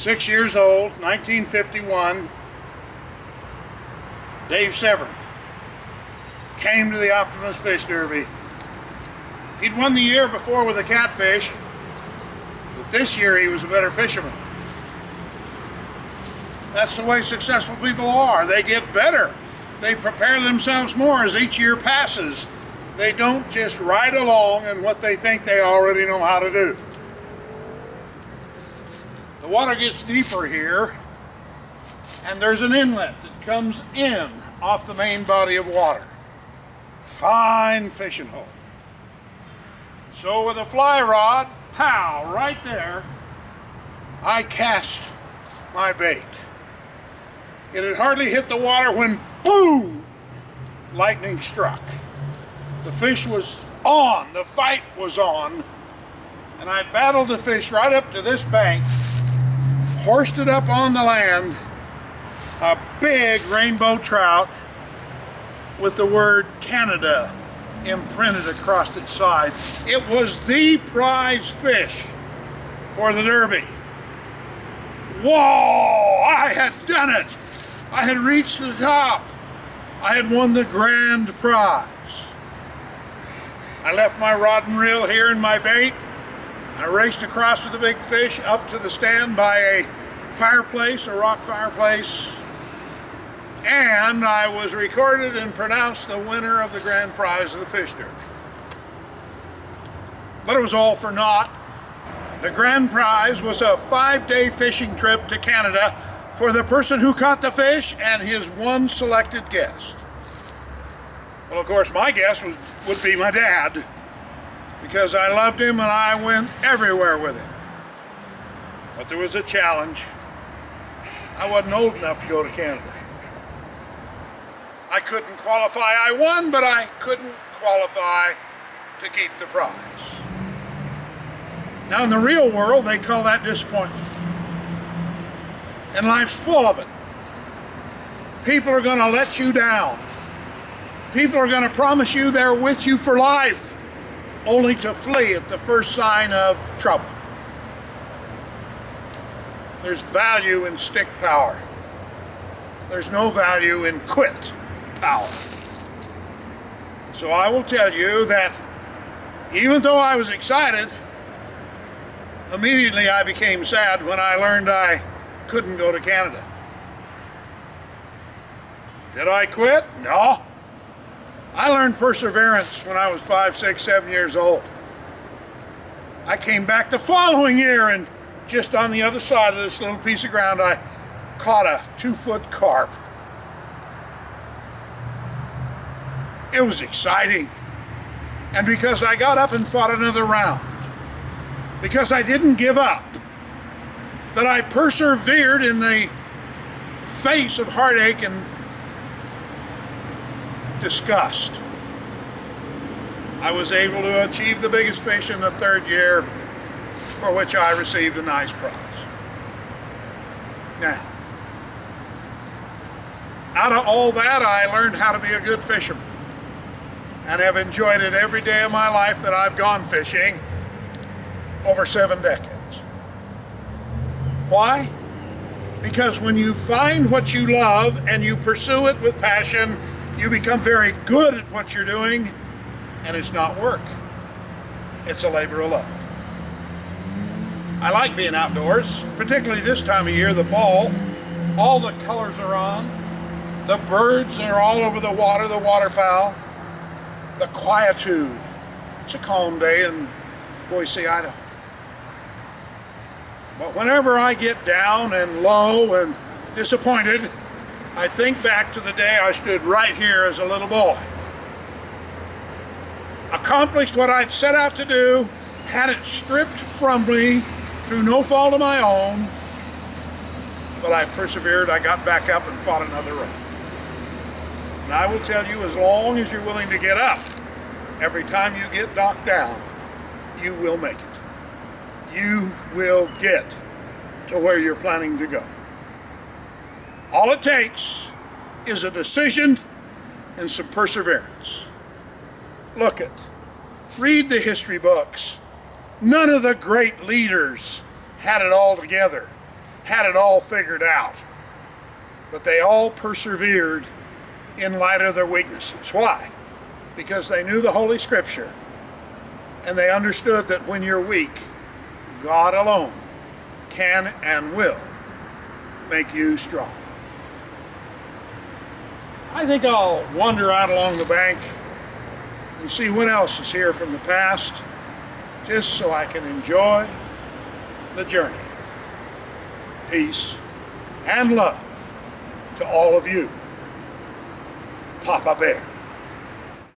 6 years old, 1951, Dave Severn came to the Optimus Fish Derby. He'd won the year before with a catfish, but this year he was a better fisherman. That's the way successful people are. They get better. They prepare themselves more as each year passes. They don't just ride along in what they think they already know how to do. The water gets deeper here, and there's an inlet that comes in off the main body of water. Fine fishing hole. So with a fly rod, pow, right there, I cast my bait. It had hardly hit the water when, boom, lightning struck. The fish was on, the fight was on, and I battled the fish right up to this bank, horsed it up on the land, a big rainbow trout with the word Canada imprinted across its side. It was the prize fish for the Derby. Whoa! I had done it! I had reached the top. I had won the grand prize. I left my rod and reel here in my bait. I raced across to the big fish, up to the stand by a fireplace, a rock fireplace, and I was recorded and pronounced the winner of the grand prize of the fish derby. But it was all for naught. The grand prize was a 5-day fishing trip to Canada for the person who caught the fish and his one selected guest. Well, of course, my guest would be my dad, because I loved him and I went everywhere with him. But there was a challenge. I wasn't old enough to go to Canada. I couldn't qualify. I won, but I couldn't qualify to keep the prize. Now, in the real world, they call that disappointment. And life's full of it. People are going to let you down. People are going to promise you they're with you for life, only to flee at the first sign of trouble. There's value in stick power. There's no value in quit power. So I will tell you that even though I was excited, immediately I became sad when I learned I couldn't go to Canada. Did I quit? No. I learned perseverance when I was 5, 6, 7 years old. I came back the following year, and just on the other side of this little piece of ground, I caught a 2-foot carp. It was exciting. And because I got up and fought another round, because I didn't give up, that I persevered in the face of heartache and disgust, I was able to achieve the biggest fish in the 3rd year, for which I received a nice prize. Now, out of all that, I learned how to be a good fisherman, and have enjoyed it every day of my life that I've gone fishing over 7 decades. Why? Because when you find what you love and you pursue it with passion, you become very good at what you're doing, and it's not work. It's a labor of love. I like being outdoors, particularly this time of year, the fall. All the colors are on. The birds are all over the water, the waterfowl. The quietude. It's a calm day in Boise, Idaho. But whenever I get down and low and disappointed, I think back to the day I stood right here as a little boy. Accomplished what I'd set out to do, had it stripped from me through no fault of my own, but I persevered, I got back up and fought another round. And I will tell you, as long as you're willing to get up, every time you get knocked down, you will make it. You will get to where you're planning to go. All it takes is a decision and some perseverance. Look it. Read the history books. None of the great leaders had it all together. had it all figured out, but they all persevered in light of their weaknesses. Why? Because they knew the Holy Scripture, and they understood that when you're weak, God alone can and will make you strong. I think I'll wander out along the bank and see what else is here from the past, just so I can enjoy the journey. Peace and love to all of you. Papa Bear.